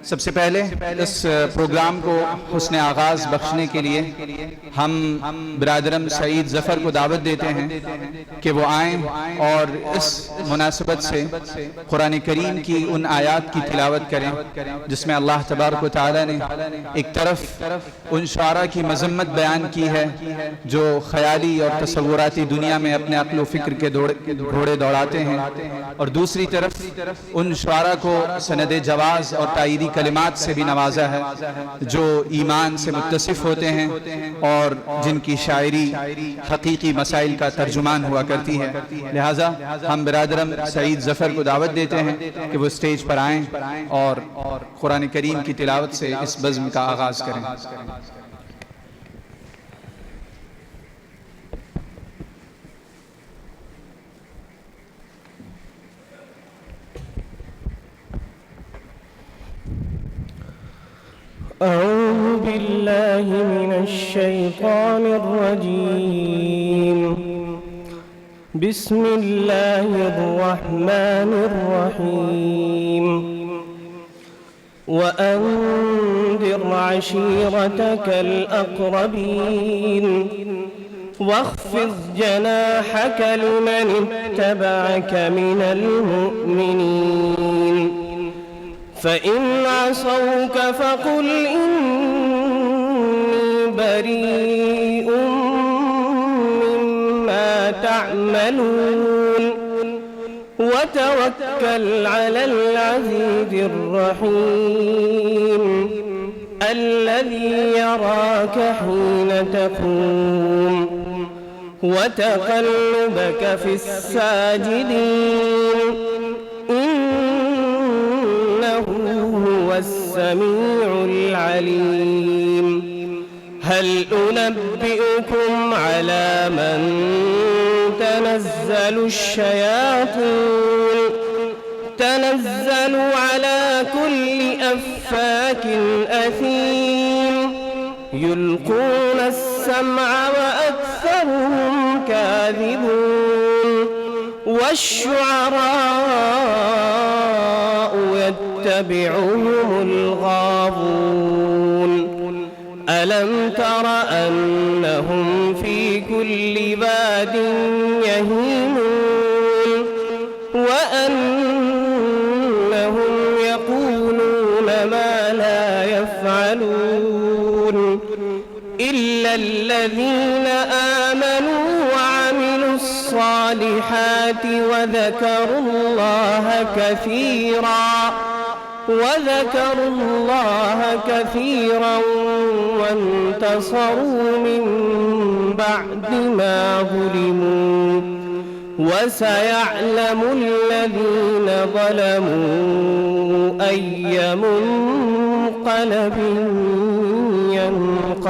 سب سے پہلے اس پروگرام کو حسن آغاز بخشنے کے لیے ہم برادرم سعید ظفر کو دعوت دیتے ہیں کہ وہ آئیں اور اس مناسبت سے قرآن کریم کی ان آیات کی تلاوت کریں جس میں اللہ تبارک و تعالی نے ایک طرف ان شعراء کی مذمت بیان کی ہے جو خیالی اور تصوراتی دنیا میں اپنے عقل و فکر کے گھوڑے دوڑاتے ہیں، اور دوسری طرف ان شعراء کو سند جواز اور تائیدی کلمات سے بھی نوازا ہے جو ایمان سے متصف ہوتے ہیں اور جن کی شاعری حقیقی مسائل کا ترجمان ہوا کرتی ہے۔ لہٰذا ہم برادرم سعید ظفر کو دعوت دیتے ہیں کہ وہ سٹیج پر آئیں اور قرآن کریم کی تلاوت سے اس بزم کا آغاز کریں۔ أعوذ بالله من الشيطان الرجيم بسم الله الرحمن الرحيم وأنذر عشيرتك الأقربين واخفض جناحك لمن اتبعك من المؤمنين فإن عصوك فقل إني بريء مما تعملون وتوكل على العزيز الرحيم الذي يراك حين تقوم وتقلبك في الساجدين هو السميع العليم هل أنبئكم على من تنزل الشياطين تنزل على كل أفاك أثيم يلقون السمع وأكثرهم كاذبون والشعراء يتبعهم الغاوون ألم تر أنهم في كل باد يهيمون وأنهم يقولون ما لا يفعلون إلا الذين آمنوا وعملوا الصالحات وذكروا الله كثيرا وانتصروا من بعد ما ظلموا وسيعلم الذين ظلموا أي منقلب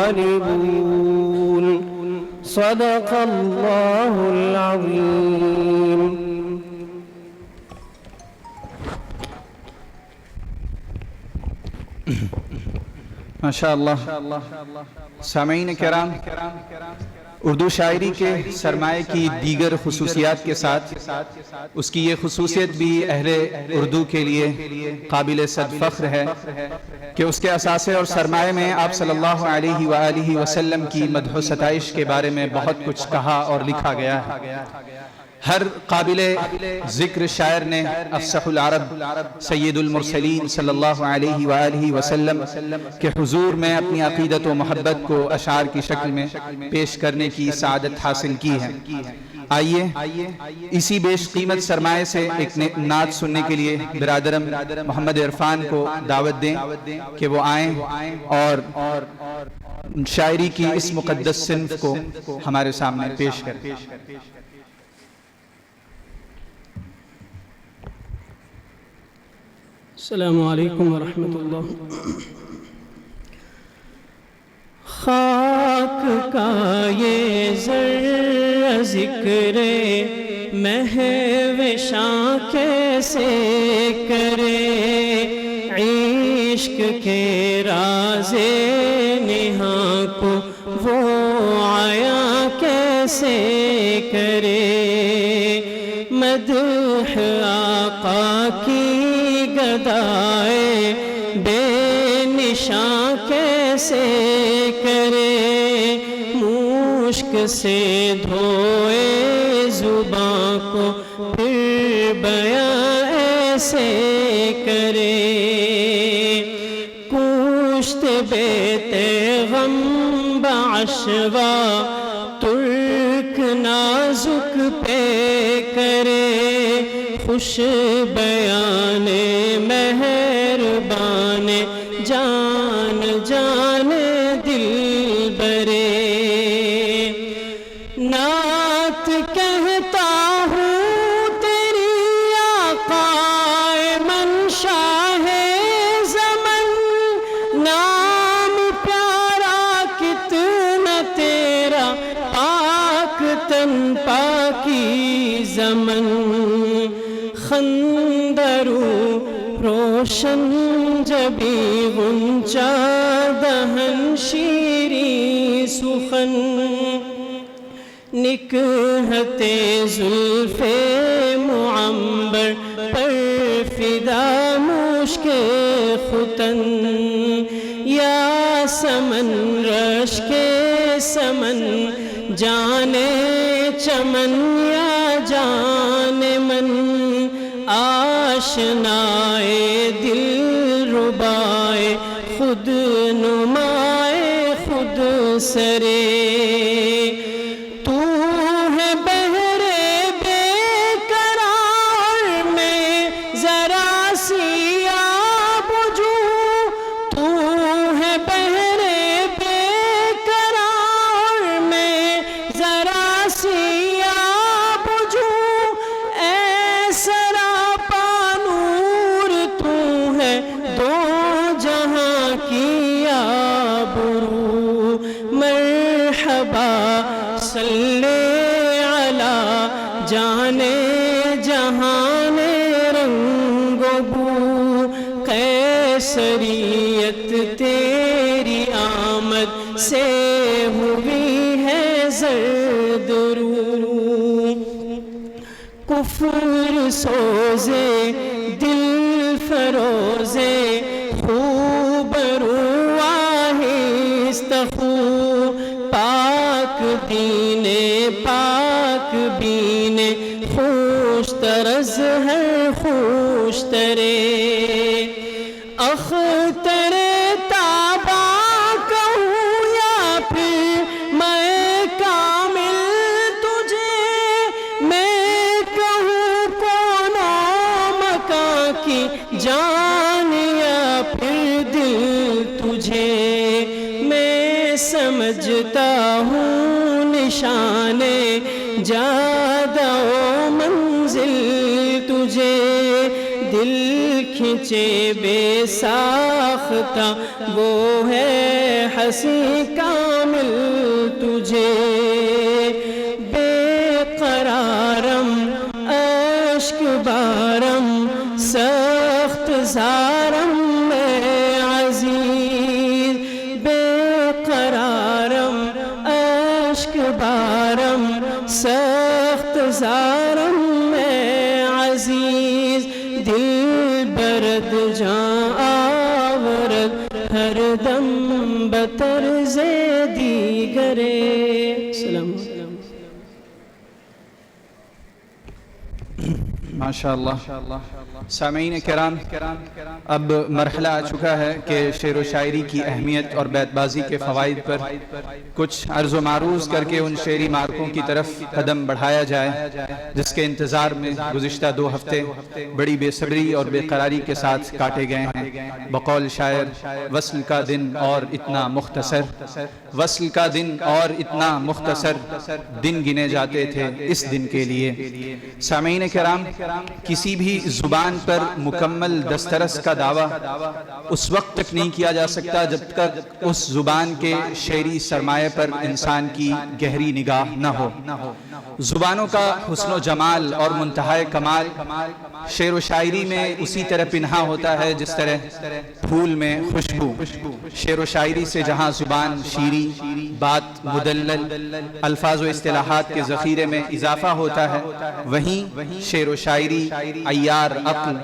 ينقلبون صدق الله العظيم۔ ماشاءاللہ سامعین کرام، اردو شاعری کے سرمایہ کی دیگر خصوصیات کے ساتھ اس کی یہ خصوصیت بھی اہل اردو کے لیے قابل صد فخر ہے کہ اس کے اثاثے اور سرمایہ میں آپ صلی اللہ علیہ وآلہ وسلم کی مدح و ستائش کے بارے میں بہت کچھ کہا اور لکھا گیا ہے۔ ہر قابل ذکر شاعر نے افصح العرب سید المرسلین صلی اللہ علیہ وآلہ وسلم کے حضور میں اپنی عقیدت و محبت کو اشعار کی شکل میں پیش کرنے کی سعادت حاصل کی ہے۔ آئیے اسی بیش قیمت سرمایہ سے ایک نعت سننے کے لیے برادرم محمد عرفان کو دعوت دیں کہ وہ آئیں اور شاعری کی اس مقدس صنف کو ہمارے سامنے پیش کریں۔ السلام علیکم ورحمۃ اللہ۔ خاک کا یہ ذرہ ذکر محو شاں کیسے کرے، عشق کے راز نہاں کو وہ عیاں کیسے کرے، مدح آقا کی گدائے بے نشان کیسے کرے، مشک سے دھوئے زباں کو پھر بیاں ایسے کرے، کشت بیت غم بعشوا ترک نازک پہ کرے، خوش بیان مہربان جان جان دل برے، نعت کہتا ہوں تیری آقا منشا ہے زمن، نام پیارا کتنا تیرا پاک تن پاکی زمن، خندرو روشن جبی غنچہ دہن شیریں سخن، نکہت زلف معنبر پر فدا مشک ختن، یا سمن رش کے سمن جانے چمن یا جان من، آشنائے دل ربائے خود نمائے خود سرے، تو ہے بہرے بے قرار میں ذرا سی آب جو، تو ہے بہرے بے قرار میں ذرا سی آب جو، اے سراپا نور تو ہے دو جہاں کی آبرو، مرحبا صلی علی جانے جہان رنگ و بو، قیصریت تیری آمد سے ہوئی ہے زرد رو، کفر سوزے دل فروزے خوب رو آہستہ خو، پاک دین پاک بین خوش طرز ہے خوش ترے، اختر تابا کہوں یا پھر میں کامل تجھے، میں کہوں کون مکاں کی جان یا پھر دل تجھے، میں سمجھتا ہوں نشان جادہ و منزل تجھے، دل کھنچے بے ساختہ وہ ہے ہنسی کامل تجھے، بے قرارم اشک بارم سخت زارم میں عزیز، بے قرارم اشک بارم سخت زارم میں عزیز، دل برد جاں آورد ہر دم بطرز دیگرے۔ سلام ماشاءاللہ۔ سامعین کرام، اب مرحلہ آ چکا ہے کہ شعر و شاعری کی اہمیت اور بیت بازی کے فوائد پر کچھ عرض و معروض کر کے ان شعری مارکوں کی طرف قدم بڑھایا جائے جس کے انتظار میں گزشتہ 2 ہفتے بڑی بے صبری اور بے قراری کے ساتھ کاٹے گئے ہیں۔ بقول شاعر، وصل کا دن اور اتنا مختصر، وصل کا دن اور اتنا مختصر، دن گنے جاتے تھے اس دن کے لیے۔ سامعین کرام، کسی بھی زبان پر مکمل دسترس کا دعویٰ اس وقت تک نہیں کیا جا سکتا جب تک اس زبان کے شعری سرمایہ پر انسان کی گہری نگاہ نہ ہو۔ زبانوں کا حسن و جمال اور منتہائے کمال شعر و شاعری میں اسی طرح پنہا ہوتا ہے جس طرح پھول میں خوشبو۔ شعر و شاعری سے جہاں زبان شیریں، بات مدلل، الفاظ و اصطلاحات کے ذخیرے میں اضافہ ہوتا ہے، وہیں شعر و شاعری شاعری عیار عقل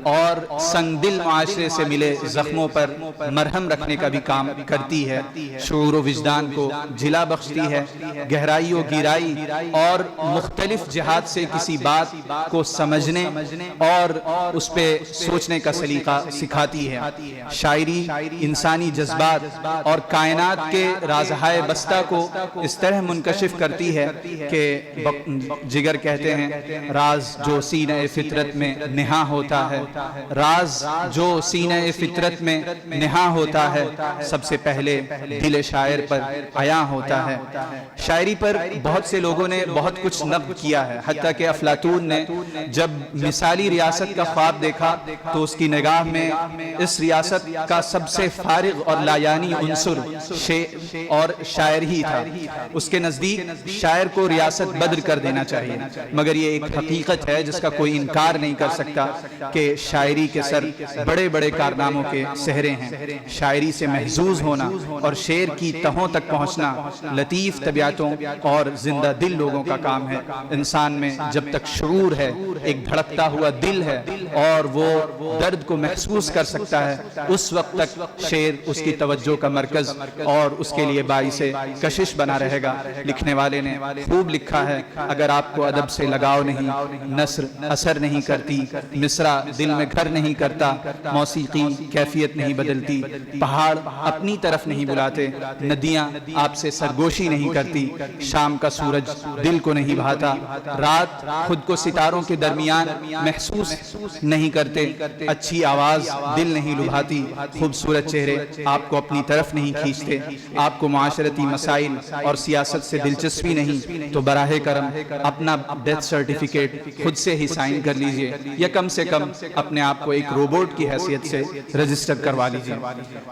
اور سنگ دل معاشرے سے ملے زخموں پر مرہم رکھنے کا بھی کام کرتی ہے، شعور و وجدان کو جلا بخشتی ہے، گہرائی و گہرائی اور مختلف جہات سے کسی بات کو سمجھنے اور اس پہ سوچنے کا سلیقہ سکھاتی ہے۔ شاعری انسانی جذبات اور کائنات کے رازہائے بستہ کو اس طرح منکشف کرتی ہے کہ جگر کہتے ہیں راز جو سینہ فطرت میں نہاں ہوتا ہے، راز جو سینہ فطرت میں نہاں ہوتا ہے سب سے پہلے دل شاعر پر عیاں ہوتا ہے۔ شاعری پر بہت سے لوگوں نے بہت کچھ نقد کیا ہے، حتیٰ کہ افلاطون نے جب مثالی ریاست کا خواب دیکھا تو اس کی نگاہ میں اس ریاست کا سب سے فارغ اور لایانی عنصر اور شاعر ہی تھا۔ اس کے نزدیک شاعر کو ریاست بدر کر دینا چاہیے، مگر یہ ایک حقیقت ہے جس کا کوئی انکار نہیں کر سکتا کہ شاعری کے سر بڑے بڑے کارناموں کے سہرے ہیں۔ شاعری سے محظوظ ہونا اور شعر کی تہوں تک پہنچنا لطیف طبیعتوں اور زندہ دل لوگوں کا کام ہے۔ انسان میں جب تک شعور ہے، ایک دھڑکتا ہوا دل ہے اور وہ درد کو محسوس کر سکتا ہے، اس وقت تک شعر اس کی توجہ کا مرکز اور اس کے لیے باعث کشش بنا رہے گا۔ لکھنے والے نے خوب لکھا ہے، اگر آپ کو ادب سے لگاؤ نہیں، نثر اثر نہیں کرتی، مصرع دل میں گھر نہیں کرتا، موسیقی کیفیت نہیں بدلتی، پہاڑ اپنی طرف نہیں بلاتے، ندیاں آپ سے سرگوشی نہیں کرتی، شام کا سورج دل کو نہیں بھاتا، رات خود کو ستاروں کے درمیان محسوس نہیں کرتے، اچھی آواز دل نہیں لبھاتی، خوبصورت چہرے آپ کو اپنی طرف نہیں کھینچتے، آپ کو معاشرتی مسائل اور سیاست سے دلچسپی نہیں تو براہ کرم اپنا ڈیتھ سرٹیفکیٹ خود سے ہی سائن کر لیجئے یا کم سے کم اپنے آپ کو ایک روبوٹ کی حیثیت سے رجسٹر کروا لیجئے۔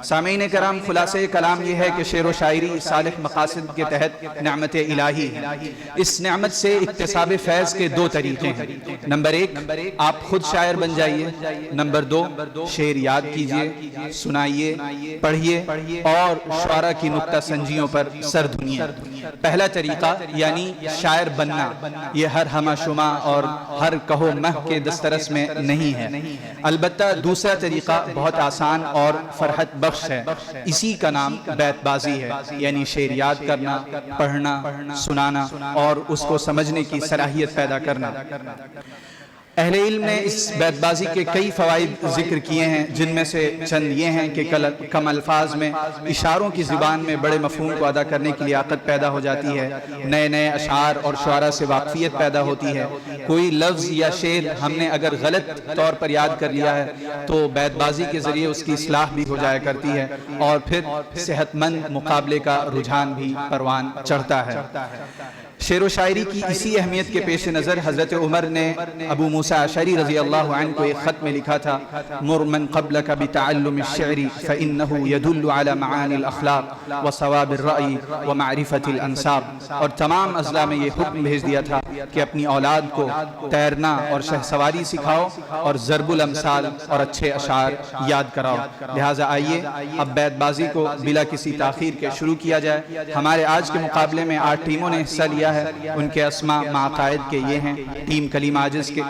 سامعین کرام، خلاصہ کلام یہ ہے کہ شعر و شاعری صالح مقاصد کے تحت نعمت الہی ہے۔ اس نعمت سے اکتساب فیض کے دو طریقے ہیں۔ نمبر ایک، آپ خود شاعر بن جائیے۔ نمبر دو، شعر یاد کیجئے، سنائیے، پڑھیے اور شعراء کی نکتہ سنجیوں پر سر دھنیے۔ پہلا طریقہ یعنی شاعر بننا، یہ ہر ہمہ شمہ اور ہر کہو مہ کے دسترس میں نہیں ہے، البتہ دوسرا طریقہ بہت آسان اور فرحت بخش ہے۔ اسی کا نام بیت بازی ہے، یعنی شعر یاد کرنا، پڑھنا، سنانا اور اس کو سمجھنے کی صلاحیت پیدا کرنا۔ اہل علم نے اس بیت بازی کے کئی فوائد ذکر کیے ہیں، جن میں سے چند یہ ہیں کہ کم الفاظ میں اشاروں کی زبان میں بڑے مفہوم کو ادا کرنے کی لیاقت پیدا ہو جاتی ہے، نئے نئے اشعار اور شعراء سے واقفیت پیدا ہوتی ہے، کوئی لفظ یا شعر ہم نے اگر غلط طور پر یاد کر لیا ہے تو بیت بازی کے ذریعے اس کی اصلاح بھی ہو جایا کرتی ہے اور پھر صحت مند مقابلے کا رجحان بھی پروان چڑھتا ہے۔ شعر و شاعری کی اسی اہمیت کے پیش نظر حضرت عمر نے ابو موسیٰ اشعری رضی اللہ عنہ کو ایک خط میں لکھا تھا، مر من قبلک بتعلم الشعر فإنه يدل على معانی الاخلاق وصواب الرأی ومعرفت الانساب، اور تمام اضلاع میں یہ حکم بھیج دیا تھا کہ اپنی اولاد کو تیرنا اور شہ سواری سکھاؤ اور ضرب الامثال اور اچھے اشعار یاد کراؤ۔ لہٰذا آئیے اب بیت بازی کو بلا کسی تاخیر کے شروع کیا جائے۔ ہمارے آج کے مقابلے میں 8 ٹیموں نے حصہ لیا ہے، ان کے اسماء معقائد کے یہ ہیں: ٹیم کلیم عاجز کے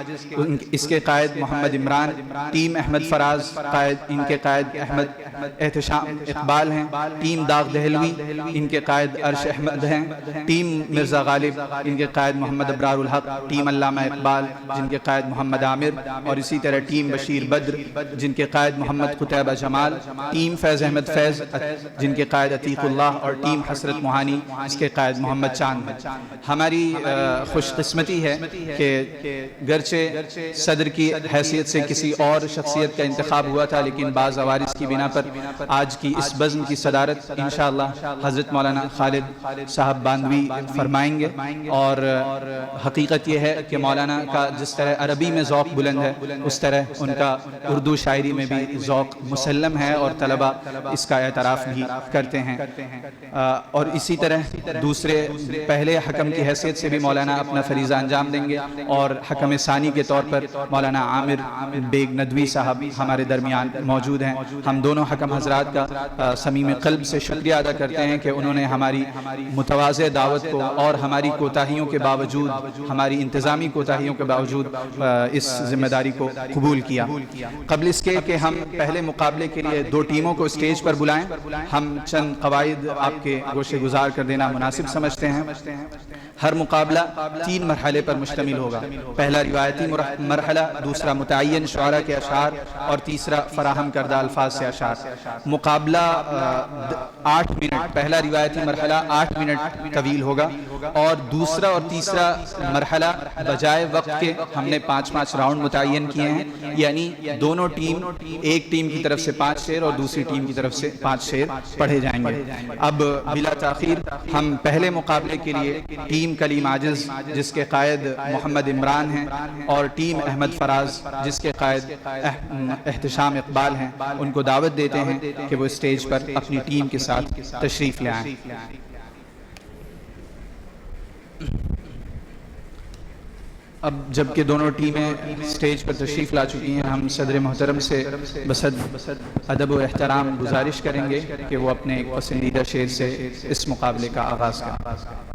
اس کے قائد محمد عمران، ٹیم احمد فراز قائد، ان کے قائد احمد احتشام اقبال ہیں، ٹیم داغ دہلوی ان کے قائد عرش احمد ہیں، ٹیم مرزا غالب ان کے قائد محمد ابرار الحق، ٹیم علامہ اقبال جن کے قائد محمد عامر، اور اسی طرح ٹیم بشیر بدر جن کے قائد محمد قطیبہ جمال، ٹیم فیض احمد فیض جن کے قائد عتیق اللہ، اور ٹیم حسرت موہانی اس کے قائد محمد چاند ہے۔ ہماری خوش قسمتی ہے کہ گرچہ صدر کی حیثیت سے کسی اور شخصیت کا انتخاب ہوا تھا، لیکن بعض عوارض کی بنا پر آج کی اس بزم کی صدارت انشاءاللہ حضرت مولانا خالد صاحب باندوی فرمائیں گے۔ اور حقیقت یہ ہے کہ مولانا کا جس طرح عربی میں ذوق بلند ہے، اس طرح ان کا اردو شاعری میں بھی ذوق مسلم ہے اور طلبہ اس کا اعتراف بھی کرتے ہیں۔ اور اسی طرح دوسرے پہلے حکم کی حیثیت سے بھی مولانا اپنا فریضہ انجام دیں گے، اور حکم ثانی کے طور پر مولانا عامر بیگ ندوی صاحب ہمارے درمیان موجود ہیں۔ ہم دونوں حکم حضرات کا صمیم قلب سے شکریہ ادا کرتے ہیں کہ انہوں نے ہماری متواضع دعوت کو اور ہماری کوتاہیوں کے باوجود، ہماری انتظامی کوتاہیوں کے باوجود اس ذمہ داری کو قبول کیا۔ قبل اس کے کہ ہم پہلے مقابلے کے لیے 2 ٹیموں کو اسٹیج پر بلائیں، ہم چند قواعد آپ کے گوشے گزار کر دینا مناسب سمجھتے ہیں۔ ہر مقابلہ 3 مرحلے پر مشتمل ہوگا۔ پہلا روایتی مرحلہ، دوسرا متعین شعراء کے اشعار اور تیسرا فراہم کردہ الفاظ سے اشعار۔ مقابلہ 8 منٹ، پہلا روایتی مرحلہ 8 منٹ طویل ہوگا اور دوسرا اور تیسرا مرحلہ بجائے وقت کے ہم نے 5-5 راؤنڈ متعین کیے ہیں، یعنی دونوں ٹیم، ایک ٹیم کی طرف سے 5 شعر اور دوسری ٹیم کی طرف سے 5 شعر پڑھے جائیں گے۔ اب بلا تاخیر ہم پہلے مقابلے کے لیے ٹیم کلیم عاجز جس کے قائد محمد عمران ہیں اور ٹیم احمد فراز جس کے قائد احتشام اقبال ہیں، ان کو دعوت دیتے ہیں کہ وہ اسٹیج پر اپنی ٹیم کے ساتھ تشریف لے آئیں۔ اب جبکہ دونوں ٹیمیں اسٹیج پر تشریف لا چکی ہیں، ہم صدر محترم سے بصد ادب و احترام گزارش کریں گے کہ وہ اپنے ایک پسندیدہ شعر سے اس مقابلے کا آغاز کریں۔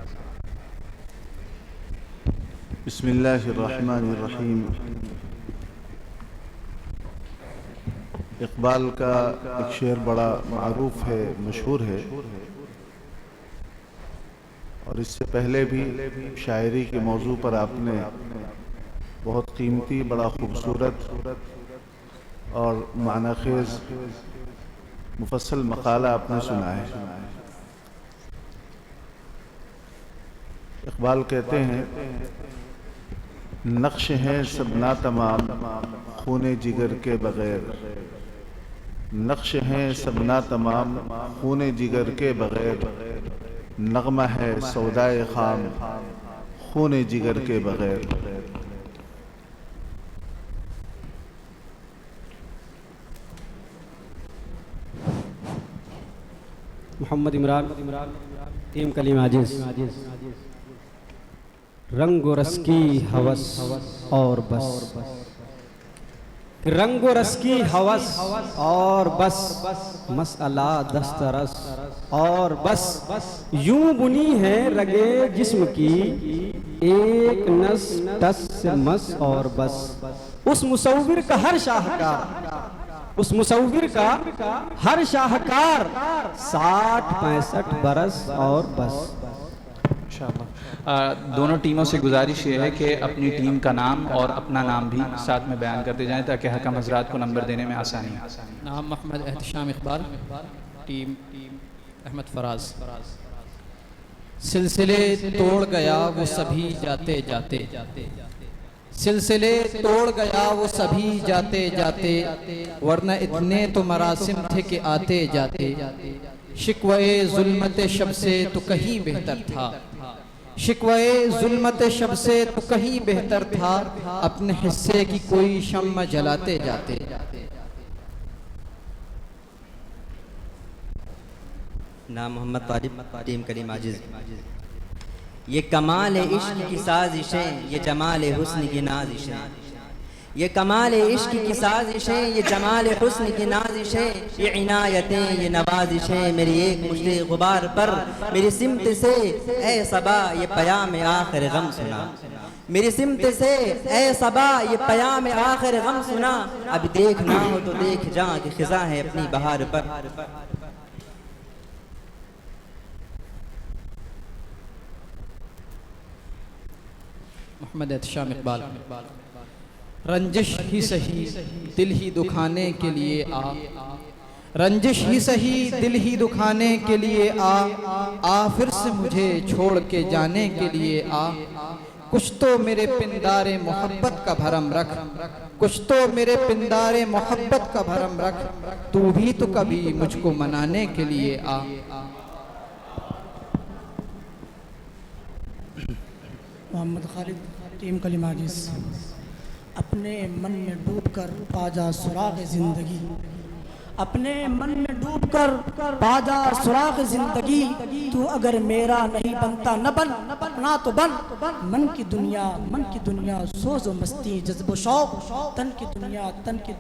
بسم اللہ الرحمن الرحیم۔ اقبال کا ایک شعر بڑا معروف ہے، مشہور ہے، اور اس سے پہلے بھی شاعری کے موضوع پر آپ نے بہت قیمتی، بڑا خوبصورت اور معنی خیز مفصل مقالہ آپ نے سنا ہے۔ اقبال کہتے ہیں، نقش ہیں سب ناتمام خون جگر کے بغیر، نقش ہیں سب ناتمام خون جگر کے بغیر، نغمہ ہے سودائے خام خون جگر کے بغیر۔ محمد عمران، ٹیم کلیم عاجز۔ رنگ و رس کی ہوس اور بس، رنگ و رس کی ہوس اور بس، مسئلہ دسترس اور بس، یوں بنی ہے رگے جسم کی ایک نس ٹس سے مس اور بس۔ اس مصور کا ہر شاہکار، اس مصور کا ہر شاہکار 60-65 برس اور بس۔ دونوں ٹیموں سے گزارش یہ ہے کہ اپنی ٹیم کا نام اور اپنا نام بھی ساتھ میں بیان کرتے جائیں تاکہ حکم حضرات کو نمبر دینے میں آسانی ہو۔ نام محمد احتشام اقبال، ٹیم احمد فراز۔ سلسلے توڑ گیا وہ سبھی جاتے جاتے، سلسلے توڑ گیا وہ سبھی جاتے جاتے، ورنہ اتنے تو مراسم تھے کہ آتے جاتے۔ شکوے ظلمت شب سے تو کہیں بہتر تھا، شکوے ظلمت شب سے تو کہیں بہتر تھا، اپنے حصے کی کوئی شمع جلاتے جاتے۔ نام محمد طالب، ٹیم کلیم عاجز۔ یہ کمال عشق کی سازشیں، یہ جمال حسن کی نازشیں، یہ کمال عشق کی سازشیں، یہ جمال حسن کی نازشیں، یہ عنایتیں، یہ نوازشیں، میری ایک مجھے غبار پر میری سمت سے اے صبا یہ پیام آخر غم سنا، میری سمت سے اے صبا یہ پیام آخر غم سنا، اب دیکھنا ہو تو دیکھ جاں کہ خزاں ہے اپنی بہار پر۔ محمد احتشام اقبال۔ رنجش ہی سہی دل ہی دکھانے کے لیے آ، رنجش ہی سہی دل ہی دکھانے کے لیے آ، آ پھر سے مجھے چھوڑ کے جانے کے لیے آ، کچھ تو میرے پندار محبت کا بھرم رکھ، کچھ تو میرے پندار محبت کا بھرم رکھ، تو بھی تو کبھی مجھ کو منانے کے لیے آ۔ محمد خالد، ٹیم کلیم عاجز۔ اپنے من میں ڈوب کر پا جا سراغ زندگی، اپنے من میں ڈوب کر پا جا سراغ زندگی، تو اگر میرا نہیں بنتا نہ بن، نہ تو بن، من کی دنیا سوز و مستی جذب و شوق، تن کی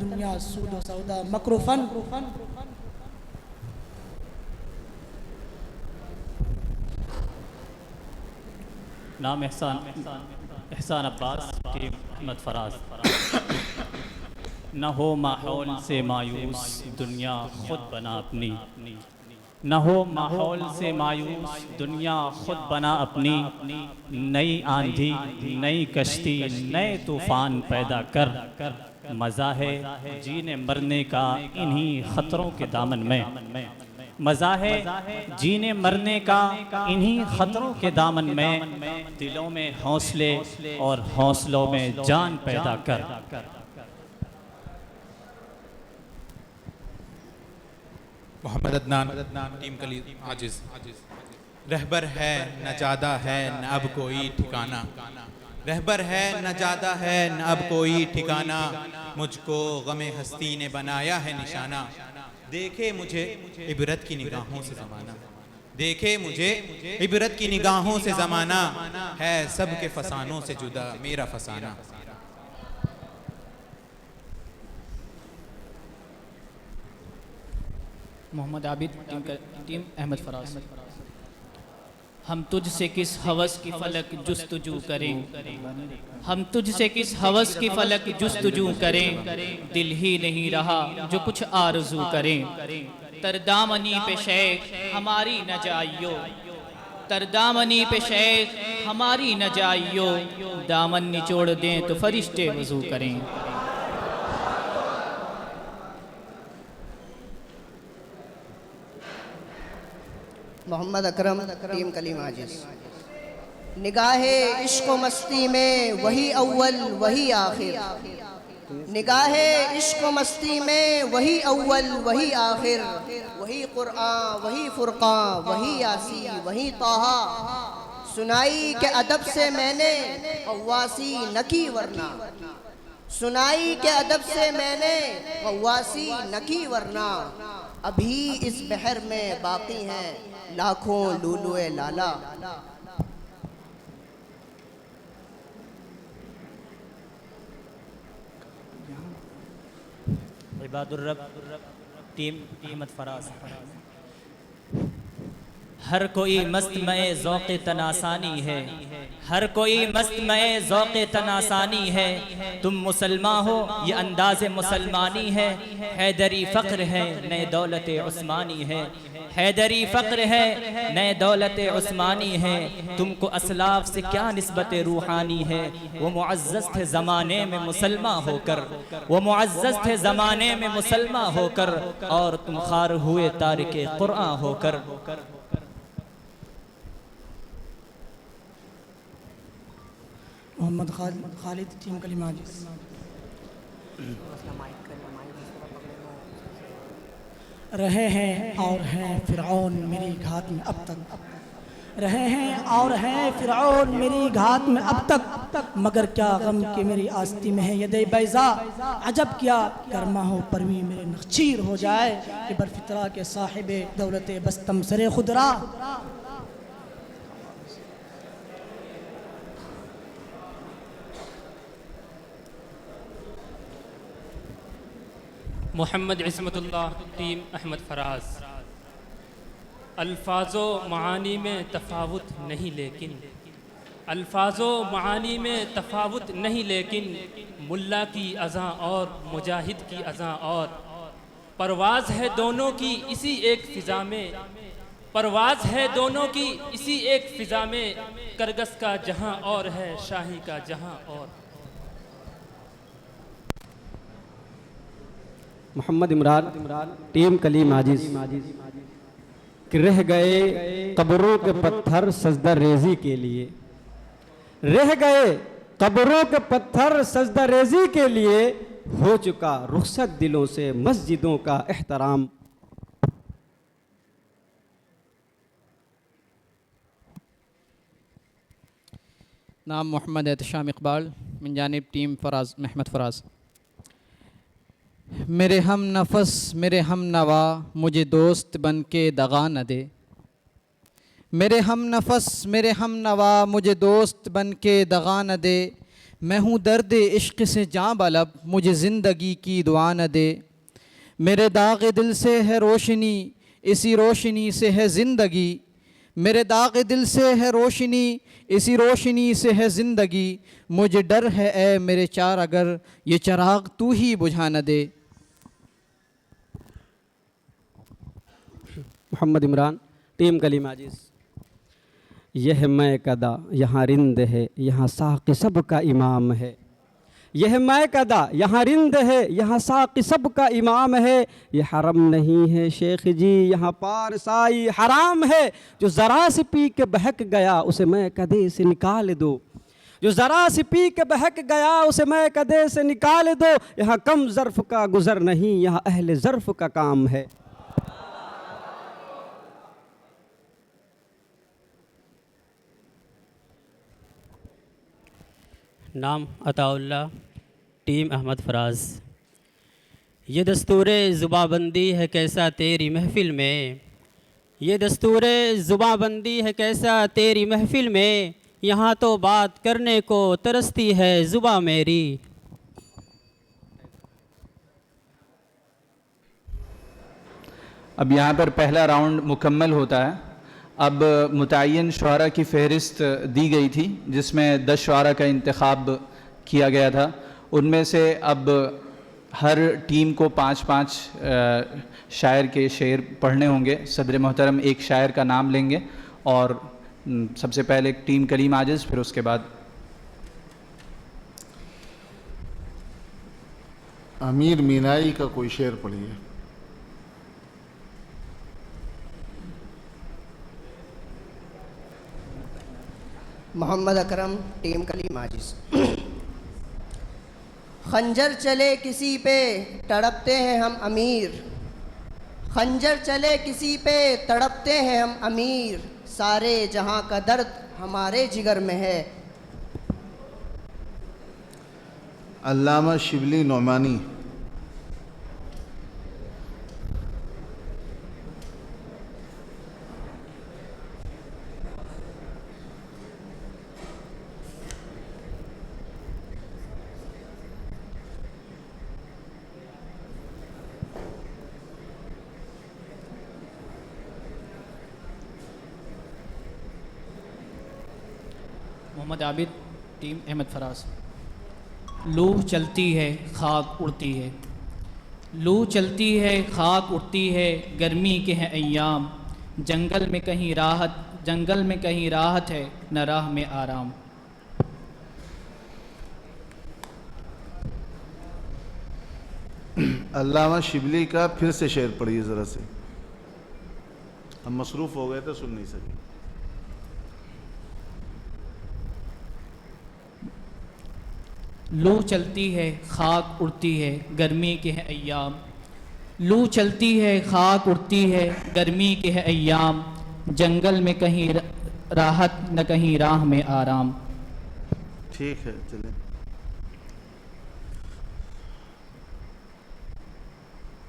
دنیا سود و سودا مکر و فن، نام احسان عباس، ٹیم احمد فراز۔ نہ ہو ماحول سے مایوس دنیا خود بنا اپنی، نہ ہو ماحول سے مایوس دنیا خود بنا اپنی، نئی آندھی نئی کشتی نئے طوفان پیدا کر، مزہ ہے جینے مرنے کا انہی خطروں کے دامن میں، مزہ ہے جینے مرنے کا انہی خطروں کے دامن میں، دلوں میں حوصلے اور حوصلوں میں جان پیدا کر۔ محمد عدنان، ٹیم کلی عاجز۔ رہبر ہے نہ جادہ ہے نہ اب کوئی ٹھکانہ، رہبر ہے نہ جادہ ہے نہ اب کوئی ٹھکانہ، مجھ کو غم ہستی نے بنایا ہے نشانہ، دیکھے مجھے عبرت کی نگاہوں سے زمانہ، دیکھے مجھے عبرت کی نگاہوں سے زمانہ، ہے سب کے فسانوں سے جدا میرا فسانہ۔ محمد عابد، ٹیم احمد فراز۔ ہم تجھ سے کس ہوس کی فلک جستجو کریں، ہم تجھ سے کس ہوس کی فلک جستجو کریں، دل ہی نہیں رہا جو کچھ آرزو کریں، تردامنی پہ شیخ ہماری نہ جائیو، تردامنی پہ شیخ ہماری نہ جائیو، دامن نچوڑ دیں تو فرشتے وضو کریں۔ محمد اکرم، ٹیم کلیم عاجز۔ نگاہ عشق و مستی میں وہی اول وہی آخر، نگاہ عشق و مستی میں وہی اول وہی آخر، وہی قرآن وہی فرقان وہی یاسی وہی طٰہٰ، سنائی کہ ادب سے میں نے غواصی نہ کی ورنہ، سنائی کہ ادب سے میں نے غواصی نہ کی ورنہ، ابھی اس بحر میں باقی ہیں لاکھوں لولو لالا۔ عباد الرب، ٹیم احمد فراز۔ ہر کوئی مست میں ذوق تناسانی ہے، ہر کوئی مست میں ذوق تناسانی ہے، تم مسلمان ہو یہ انداز مسلمانی ہے، حیدری فقر ہے نئے دولت عثمانی ہے، حیدری فقر ہے نئے دولت عثمانی ہے، تم کو اسلاف سے کیا نسبت روحانی ہے، وہ معزز تھے زمانے میں مسلمان ہو کر، وہ معزز تھے زمانے میں مسلمان ہو کر، اور تم خار ہوئے تارک قرآن ہو کر۔ محمد خالد، ٹیم کلیم عاجز۔ رہے ہیں اور ہیں فرعون میری گھات میں اب تک، رہے ہیں اور ہیں فرعون میری گھات میں اب تک، مگر کیا غم کہ میری آستی میں ہے ید بیضا، عجب کیا کرما ہو پروی میرے نخچیر ہو جائے، کہ برفطرہ کے صاحب دولت بستم سر خدرا۔ محمد عصمت اللہ، ٹیم احمد فراز۔ الفاظ و معانی میں تفاوت نہیں لیکن، الفاظ و معانی میں تفاوت نہیں لیکن، ملا کی اذاں اور مجاہد کی اذاں اور، پرواز ہے دونوں کی اسی ایک فضا میں، پرواز ہے دونوں کی اسی ایک فضا میں، کرگس کا جہاں اور ہے شاہی کا جہاں اور۔ محمد عمران، ٹیم کلیم عاجز۔ کہ رہ گئے قبروں کے پتھر سجدہ ریزی کے لیے، رہ گئے قبروں کے پتھر سجدہ ریزی کے لیے، ہو چکا رخصت دلوں سے مسجدوں کا احترام۔ نام محمد احتشام اقبال، من جانب ٹیم فراز احمد فراز۔ میرے ہم نفس میرے ہم نوا مجھے دوست بن کے دغا نہ دے، میرے ہم نفس میرے ہم نوا مجھے دوست بن کے دغا نہ دے، میں ہوں درد عشق سے جاں بلب مجھے زندگی کی دعا نہ دے، میرے داغ دل سے ہے روشنی اسی روشنی سے ہے زندگی، میرے داغ دل سے ہے روشنی، اسی روشنی سے ہے زندگی، مجھے ڈر ہے اے میرے چار اگر یہ چراغ تو ہی بجھا نہ دے۔ محمد عمران ٹیم کلیم عاجز۔ یہ میں کدا یہاں رند ہے، یہاں ساقی سب کا امام ہے، یہ میں کدا یہاں رند ہے، یہاں ساقی سب کا امام ہے، یہ حرم نہیں ہے شیخ جی یہاں پارسائی حرام ہے، جو ذرا سے پی کے بہک گیا اسے میں کدے سے نکال دو، جو ذرا سے پی کے بہک گیا اسے میں کدے سے نکال دو، یہاں کم ظرف کا گزر نہیں، یہاں اہل ظرف کا کام ہے۔ نام عطا اللہ ٹیم احمد فراز۔ یہ دستور زباں بندی ہے کیسا تیری محفل میں، یہ دستور زباں بندی ہے کیسا تیری محفل میں، یہاں تو بات کرنے کو ترستی ہے زباں میری۔ اب یہاں پر پہلا راؤنڈ مکمل ہوتا ہے۔ اب متعین شعراء کی فہرست دی گئی تھی جس میں 10 شعراء کا انتخاب کیا گیا تھا، ان میں سے اب ہر ٹیم کو 5 شاعر کے شعر پڑھنے ہوں گے۔ صدر محترم ایک شاعر کا نام لیں گے اور سب سے پہلے ٹیم کلیم عاجز، پھر اس کے بعد امیر مینائی کا کوئی شعر پڑھیے۔ محمد اکرم ٹیم کلیم عاجز۔ خنجر چلے کسی پہ تڑپتے ہیں ہم امیر، خنجر چلے کسی پہ تڑپتے ہیں ہم امیر، سارے جہاں کا درد ہمارے جگر میں ہے۔ علامہ شبلی نعمانی۔ محمد عابد ٹیم احمد فراز۔ لو چلتی ہے خاک اڑتی ہے، لو چلتی ہے خاک اڑتی ہے، گرمی کے ہیں ایام، جنگل میں کہیں راحت ہے نہ راہ میں آرام۔ علامہ شبلی کا پھر سے شعر پڑھیے ذرا سے، ہم مصروف ہو گئے تھے سن نہیں سکے۔ لو چلتی ہے خاک اڑتی ہے، گرمی کے ہیں ایام، لو چلتی ہے خاک اڑتی ہے، گرمی کے ہیں ایام، جنگل میں کہیں راحت نہ کہیں راہ میں آرام۔ ٹھیک ہے چلیں۔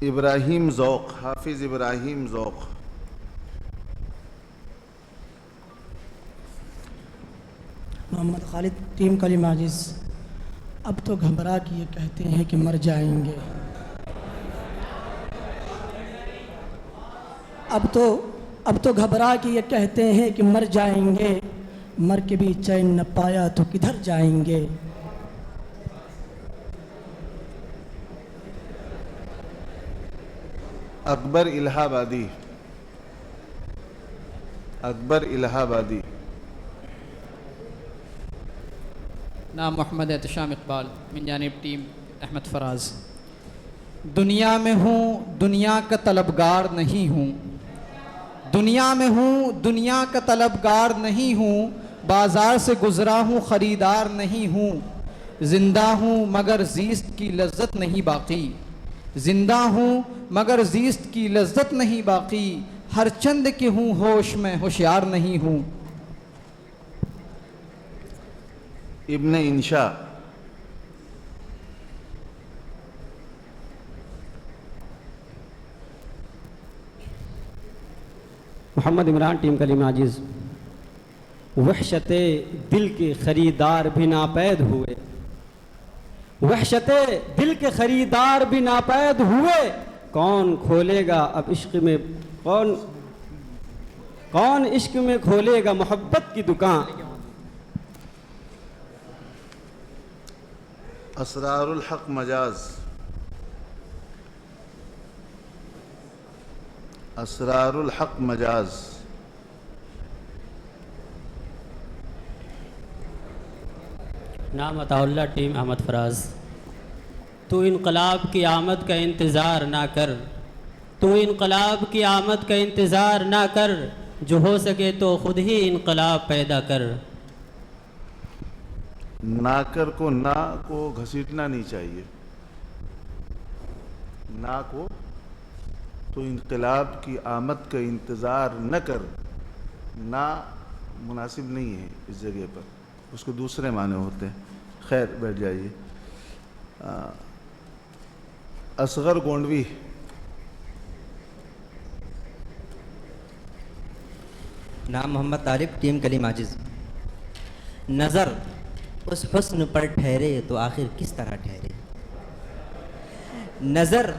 ابراہیم ذوق، حافظ ابراہیم ذوق۔ محمد خالد ٹیم کلیم عاجز۔ اب تو گھبرا کے یہ کہتے ہیں کہ مر جائیں گے، اب تو گھبرا کے یہ کہتے ہیں کہ مر جائیں گے، مر کے بھی چین نہ پایا تو کدھر جائیں گے۔ اکبر الہ آبادی۔ اکبر الہ آبادی۔ نام محمد احتشام اقبال من جانب ٹیم احمد فراز۔ دنیا میں ہوں دنیا کا طلبگار نہیں ہوں، دنیا میں ہوں دنیا کا طلبگار نہیں ہوں، بازار سے گزرا ہوں خریدار نہیں ہوں، زندہ ہوں مگر زیست کی لذت نہیں باقی، زندہ ہوں مگر زیست کی لذت نہیں باقی، ہر چند کے ہوں ہوش میں ہوشیار نہیں ہوں۔ ابن انشا۔ محمد عمران ٹیم کلیم عاجز۔ وحشت دل کے خریدار بھی ناپید ہوئے، وحشت دل کے خریدار بھی ناپید ہوئے، کون کھولے گا اب عشق میں کون عشق میں کھولے گا محبت کی دکان؟ اسرار الحق مجاز، اسرار الحق مجاز، نام عطا اللہ ٹیم احمد فراز۔ تو انقلاب کی آمد کا انتظار نہ کر، تو انقلاب کی آمد کا انتظار نہ کر، جو ہو سکے تو خود ہی انقلاب پیدا کر۔ ناکر کو نا کو گھسیٹنا نہیں چاہیے، نا کو، تو انقلاب کی آمد کا انتظار نہ کر، نا مناسب نہیں ہے اس جگہ پر، اس کو دوسرے معنی ہوتے ہیں۔ خیر بیٹھ جائیے۔ اصغر گونڈوی۔ نام محمد طالب، ٹیم کلیم عاجز۔ نظر اس حسن پر ٹھہرے تو آخر کس طرح ٹھہرے، نظر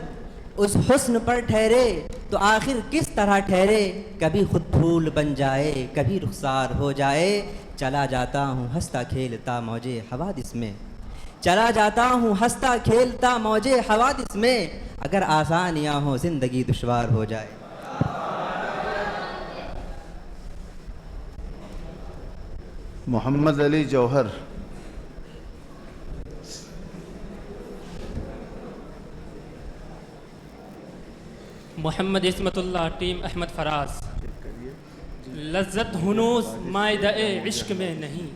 اس حسن پر ٹھہرے تو آخر کس طرح ٹھہرے، کبھی خود پھول بن جائے کبھی رخسار ہو جائے، چلا جاتا ہوں ہنستا کھیلتا موجے حوادث میں، چلا جاتا ہوں ہنستا کھیلتا موجے حوادث میں، اگر آسانیاں ہوں زندگی دشوار ہو جائے۔ محمد علی جوہر۔ محمد عصمت اللہ، ٹیم احمد فراز۔ لذت ہنوز مائدہ عشق میں نہیں،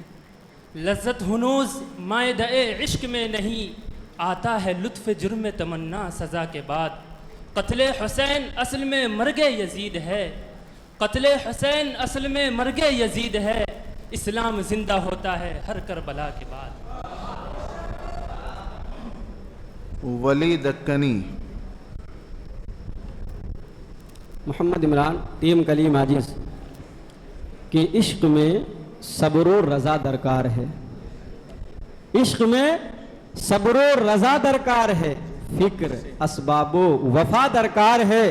لذت ہنوز مائدہ عشق میں نہیں، آتا ہے لطف جرم تمنا سزا کے بعد، قتل حسین اصل میں مرگ یزید ہے، قتل حسین اصل میں مرگ یزید ہے، اسلام زندہ ہوتا ہے ہر کربلا کے بعد۔ ولی دکنی۔ محمد عمران، ٹیم کلیم عاجز۔ کہ عشق میں صبر و رضا درکار ہے، عشق میں صبر و رضا درکار ہے، فکر اسباب و وفا درکار ہے،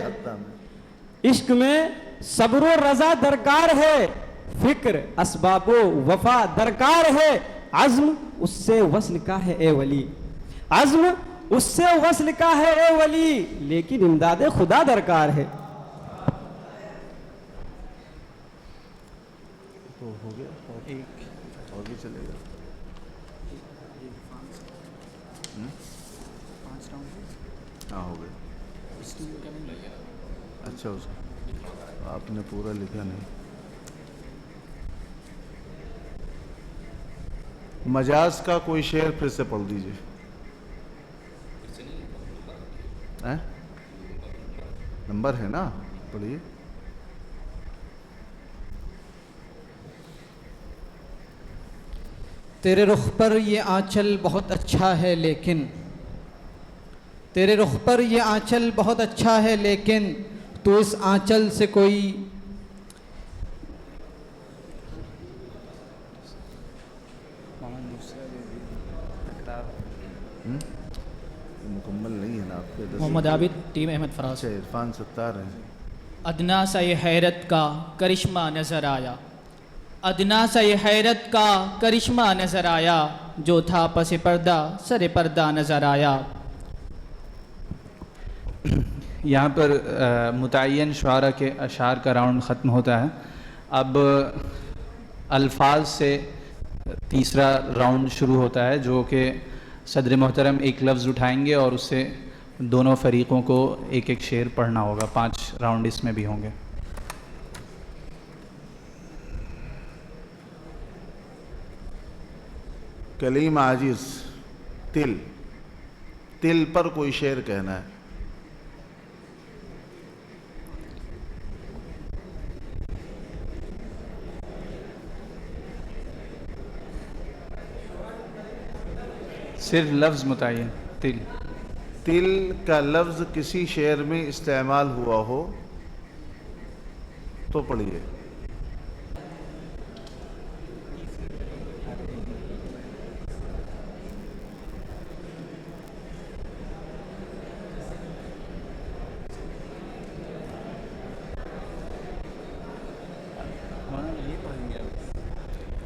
عشق میں صبر و رضا درکار ہے، فکر اسباب و وفا درکار ہے، عزم اس سے وصل کا ہے اے ولی، عزم اس سے وصل کا ہے اے ولی، لیکن امداد خدا درکار ہے۔ تو ہو گیا اور بھی چلے گا۔ ہاں ہو گیا۔ اچھا اس کو آپ نے پورا لکھا نہیں۔ مجاز کا کوئی شعر پھر سے پڑھ دیجئے۔ نمبر ہے نا، پڑھیے۔ تیرے رخ پر یہ آنچل بہت اچھا ہے لیکن، تیرے رخ پر یہ آنچل بہت اچھا ہے لیکن، تو اس آنچل سے کوئی مکمل نہیں ہے نا آپ کے۔ محمد عابد، ٹیم احمد فراز۔ اچھا عرفان ستار ہیں۔ ادنا سا یہ حیرت کا کرشمہ نظر آیا، ادنا سا یہ حیرت کا کرشمہ نظر آیا، جو تھا پس پردہ سر پردہ نظر آیا۔ یہاں پر متعین شعراء کے اشعار کا راؤنڈ ختم ہوتا ہے۔ اب الفاظ سے تیسرا راؤنڈ شروع ہوتا ہے، جو کہ صدر محترم ایک لفظ اٹھائیں گے اور اس سے دونوں فریقوں کو ایک ایک شعر پڑھنا ہوگا۔ 5 راؤنڈ اس میں بھی ہوں گے۔ کلیم عاجز۔ تل، تل پر کوئی شعر کہنا ہے۔ صرف لفظ متعین، تل۔ تل کا لفظ کسی شعر میں استعمال ہوا ہو تو پڑھیے۔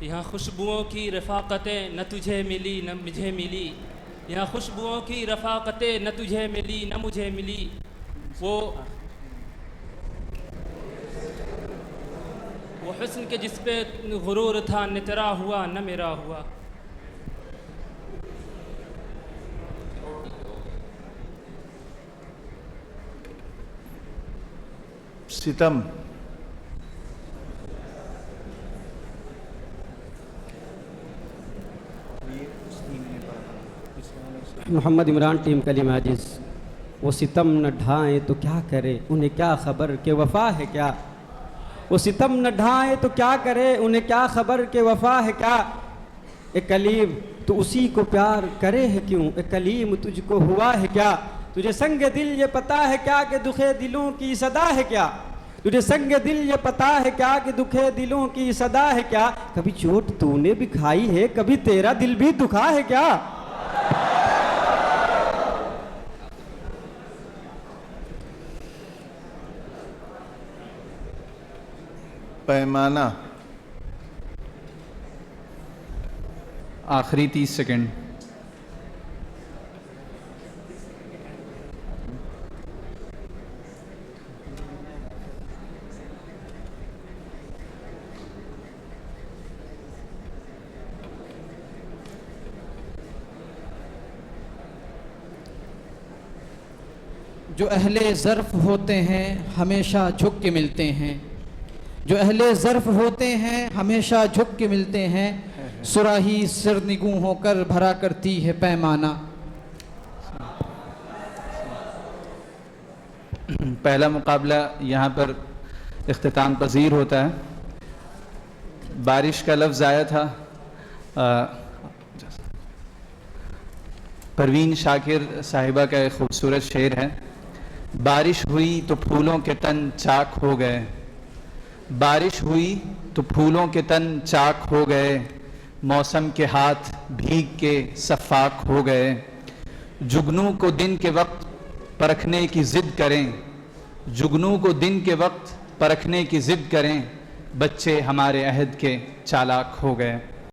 یہاں خوشبوؤں کی رفاقتیں نہ تجھے ملی نہ مجھے ملی، یہاں خوشبوؤں کی رفاقتیں نہ تجھے ملی نہ مجھے ملی، وہ حسن کے جس پہ غرور تھا نہ تیرا ہوا نہ میرا ہوا۔ ستم، محمد عمران ٹیم کلیم عاجز۔ وہ ستم نہ ڈھائیں تو کیا کرے انہیں کیا خبر کہ وفا ہے کیا، وہ ستم نہ ڈھائیں تو کیا کرے انہیں کیا خبر کہ وفا ہے کیا، اے کلیم تو اسی کو پیار کرے ہے کیوں، اے کلیم تجھ کو ہوا ہے کیا، تجھے سنگ دل یہ پتا ہے کیا کہ دکھے دلوں کی صدا ہے کیا، تجھے سنگ دل یہ پتا ہے کیا کہ دکھے دلوں کی صدا ہے کیا، کبھی چوٹ تو نے بھی کھائی ہے کبھی تیرا دل بھی دکھا ہے کیا۔ پیمانہ، آخری 30 سیکنڈ۔ جو اہل ظرف ہوتے ہیں ہمیشہ جھک کے ملتے ہیں، جو اہل ظرف ہوتے ہیں ہمیشہ جھک کے ملتے ہیں، صراحی سرنگوں ہو کر بھرا کرتی ہے پیمانہ۔ پہلا مقابلہ یہاں پر اختتام پذیر ہوتا ہے۔ بارش کا لفظ آیا تھا، پروین شاکر صاحبہ کا ایک خوبصورت شعر ہے، بارش ہوئی تو پھولوں کے تن چاک ہو گئے، بارش ہوئی تو پھولوں کے تن چاک ہو گئے، موسم کے ہاتھ بھیگ کے صفاک ہو گئے، جگنوں کو دن کے وقت پرکھنے کی ضد کریں، جگنوں کو دن کے وقت پرکھنے کی ضد کریں، بچے ہمارے عہد کے چالاک ہو گئے۔